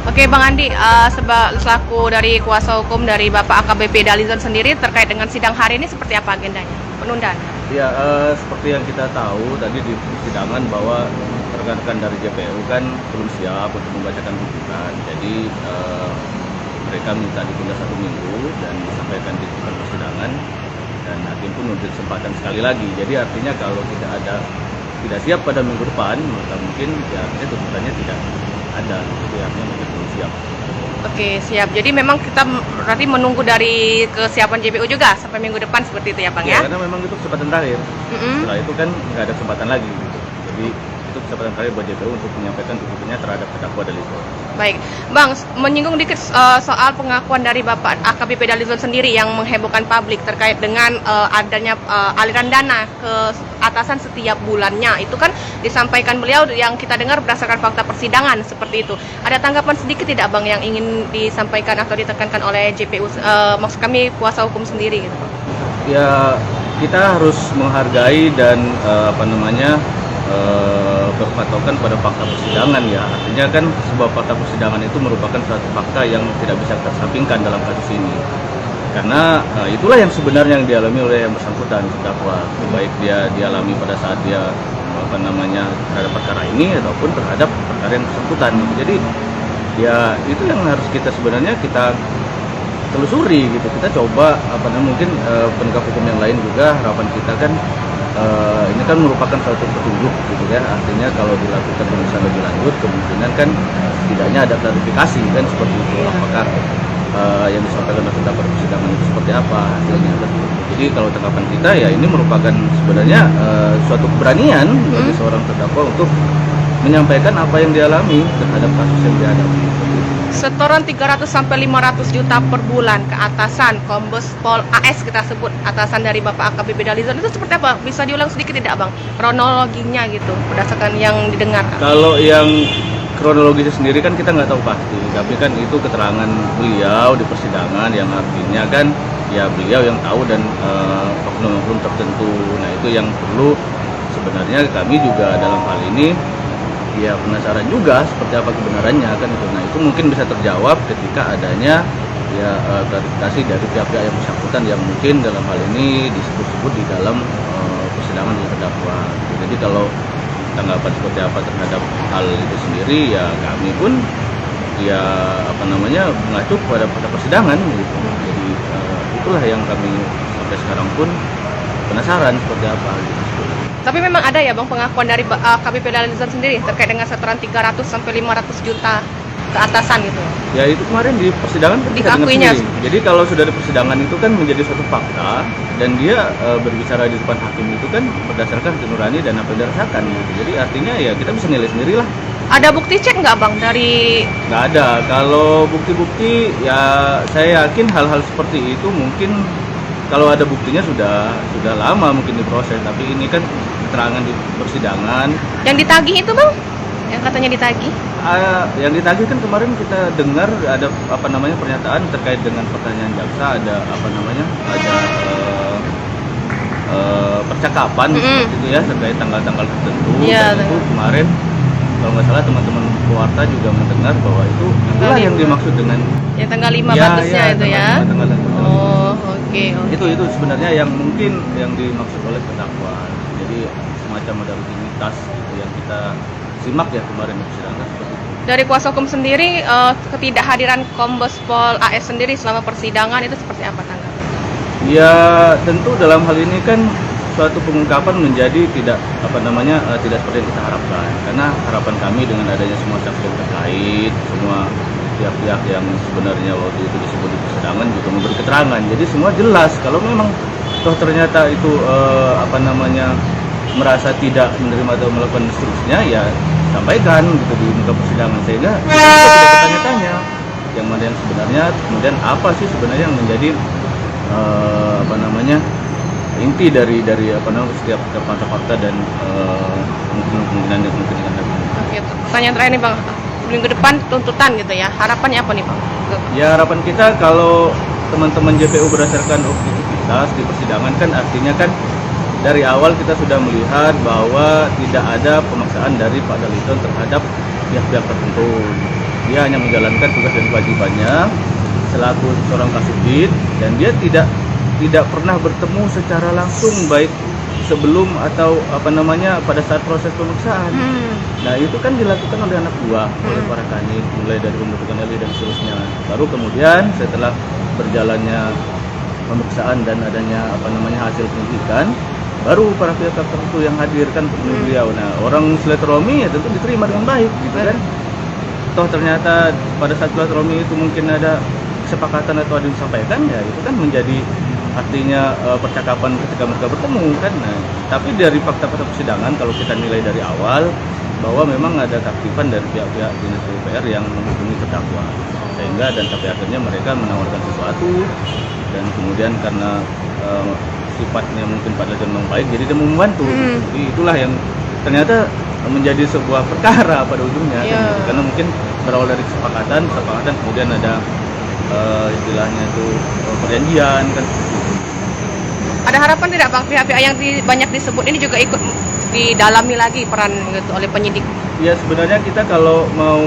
Oke Bang Andi, selaku dari kuasa hukum dari Bapak AKBP Dalizon sendiri terkait dengan sidang hari ini seperti apa agendanya? Penundaan? Ya, seperti yang kita tahu tadi di persidangan bahwa rekan-rekan dari JPU kan belum siap untuk membacakan tuntutan. Jadi mereka minta ditunda 1 minggu dan disampaikan di depan persidangan, dan hakim pun memberi kesempatan sekali lagi. Jadi artinya kalau tidak siap pada minggu depan, maka mungkin ya artinya tuntutannya tidak ada. Jadi artinya mereka belum siap. Oke, siap. Jadi memang kita berarti menunggu dari kesiapan JPU juga sampai minggu depan seperti itu ya Bang ya? Karena memang itu kesempatan terakhir. Setelah itu kan nggak ada kesempatan lagi gitu. Jadi itu kesempatan terakhir buat JPU untuk menyampaikan tuntutannya terhadap terdakwa Dalizon. Baik, Bang, menyinggung dikit soal pengakuan dari Bapak AKBP Dalizon sendiri yang menghebohkan publik terkait dengan adanya aliran dana ke atasan setiap bulannya. Itu kan disampaikan beliau yang kita dengar berdasarkan fakta persidangan seperti itu. Ada tanggapan sedikit tidak Bang yang ingin disampaikan atau ditekankan oleh JPU, maksud kami kuasa hukum sendiri gitu? Ya, kita harus menghargai dan berpatokan pada fakta persidangan ya. Artinya kan sebuah fakta persidangan itu merupakan suatu fakta yang tidak bisa tersampingkan dalam kasus ini. Karena itulah yang sebenarnya yang dialami oleh yang bersangkutan terdakwa, baik dia dialami pada saat dia terhadap perkara ini ataupun terhadap perkara yang bersangkutan. Jadi ya itu yang harus kita telusuri gitu. Kita coba mungkin penegak hukum yang lain juga, harapan kita kan ini kan merupakan suatu petunjuk gitu ya. Artinya kalau dilakukan pemeriksaan lebih lanjut, kemungkinan kan setidaknya ada klarifikasi kan seperti itu. Apakah yang disampaikan oleh terdakwa persidangan itu seperti apa hasilnya. Jadi kalau tanggapan kita ya ini merupakan sebenarnya suatu keberanian bagi seorang terdakwa untuk menyampaikan apa yang dialami terhadap kasus yang dihadapi. Setoran 300 sampai 500 juta per bulan ke atasan Kombes Pol AS, kita sebut atasan dari Bapak AKBP Dalizon, itu seperti apa? Bisa diulang sedikit tidak Bang? Kronologinya gitu berdasarkan yang didengar. Kalau yang kronologisnya sendiri kan kita nggak tahu pasti, tapi kan itu keterangan beliau di persidangan yang artinya kan ya beliau yang tahu dan oknum-oknum tertentu. Nah itu yang perlu sebenarnya kami juga dalam hal ini ya penasaran juga seperti apa kebenarannya kan itu. Nah itu mungkin bisa terjawab ketika adanya ya klarifikasi dari pihak-pihak yang bersangkutan yang mungkin dalam hal ini disebut-sebut di dalam persidangan yang terdakwa. Jadi kalau tanggapan seperti apa terhadap hal itu sendiri ya kami pun ya mengacu pada persidangan gitu. Jadi itulah yang kami sampai sekarang pun penasaran seperti apa gitu. Tapi memang ada ya Bang pengakuan dari AKBP Dalizon sendiri terkait dengan setoran 300 sampai 500 juta ke atasan gitu. Ya itu kemarin di persidangan kan kita dengar sendiri. Jadi kalau sudah di persidangan itu kan menjadi suatu fakta dan dia berbicara di depan hakim itu kan berdasarkan hati nurani dan apa yang dirasakan gitu. Jadi artinya ya kita bisa nilai sendirilah. Ada bukti cek nggak Bang dari? Nggak ada. Kalau bukti-bukti ya saya yakin hal-hal seperti itu mungkin kalau ada buktinya sudah lama mungkin diproses. Tapi ini kan keterangan di persidangan. Yang ditagih itu Bang? Yang katanya ditagih? Yang ditagih kan kemarin kita dengar ada pernyataan terkait dengan pertanyaan jaksa, ada percakapan seperti itu ya terkait tanggal-tanggal tertentu. Ya, dan itu kemarin kalau nggak salah teman-teman pewarta juga mendengar bahwa itulah yang dimaksud dengan yang tanggal 5 batasnya itu ya. Oh, oke. Itu sebenarnya yang mungkin yang dimaksud oleh terdakwa. Jadi semacam ada rutinitas gitu yang kita simak ya kemarin di persidangan seperti itu. Dari kuasa hukum sendiri, ketidakhadiran Kombes Pol AS sendiri selama persidangan itu seperti apa tanggapan? Ya tentu dalam hal ini kan suatu pengungkapan menjadi tidak seperti yang kita harapkan. Karena harapan kami dengan adanya semua saksi yang terkait, semua pihak-pihak yang sebenarnya waktu itu disebut di persidangan juga memberi keterangan. Jadi semua jelas kalau memang toh ternyata itu merasa tidak menerima atau melakukan seterusnya ya sampaikan gitu di muka persidangan sehingga kita tidak bertanya-tanya yang mana yang sebenarnya, kemudian apa sih sebenarnya yang menjadi inti dari setiap fakta-fakta dan kemungkinan yang mungkin akan terjadi. Oke, pertanyaan terakhir nih Bang, minggu depan tuntutan gitu ya, harapannya apa nih Bang? Ya harapan kita kalau teman-teman JPU berdasarkan tuntas di persidangan kan artinya kan dari awal kita sudah melihat bahwa tidak ada pemaksaan dari Pak Daliton terhadap pihak-pihak tertentu. Dia hanya menjalankan tugas dan kewajibannya selaku seorang kasubdit, dan dia tidak pernah bertemu secara langsung baik sebelum atau pada saat proses pemeriksaan. Nah itu kan dilakukan oleh anak buah, oleh para kanit, mulai dari pembentukan LI dan seterusnya. Baru kemudian setelah berjalannya pemeriksaan dan adanya hasil penyidikan, baru para pihak tertentu yang hadir kan untuk beliau. Nah orang silaturahmi ya tentu diterima dengan baik gitu kan. Toh ternyata pada saat silaturahmi itu mungkin ada kesepakatan atau ada yang disampaikan, ya itu kan menjadi artinya percakapan ketika mereka bertemu kan. Nah, tapi dari fakta-fakta persidangan kalau kita nilai dari awal bahwa memang ada keaktifan dari pihak-pihak dinas PUPR yang menghubungi terdakwa, sehingga dan sampai akhirnya mereka menawarkan sesuatu, dan kemudian karena sifatnya mungkin Pak Daliton memang baik, jadi dia mau membantu. Jadi itulah yang ternyata menjadi sebuah perkara pada ujungnya kan, karena mungkin berawal dari kesepakatan kemudian ada istilahnya itu perjanjian kan. Ada harapan tidak Bang pihak-pihak yang banyak disebut ini juga ikut didalami lagi peran gitu oleh penyidik? Ya sebenarnya kita kalau mau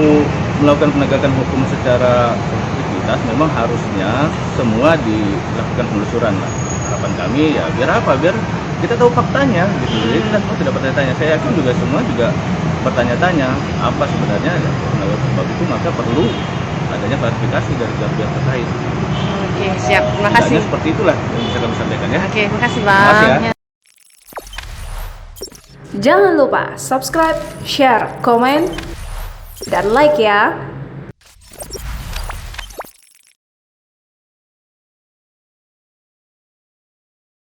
melakukan penegakan hukum secara objektivitas memang harusnya semua dilakukan penelusuran lah. Harapan kami ya biar kita tahu faktanya gitu. Jadi kita semua tidak bertanya-tanya. Saya yakin juga semua bertanya-tanya apa sebenarnya. Nah, sebab itu maka perlu adanya klarifikasi dari pihak terkait. Oke, siap. Terima kasih. Seperti itulah yang bisa kami sampaikan ya. Oke, terima kasih Bang. Terima kasih, ya. Jangan lupa subscribe, share, komen, dan like ya.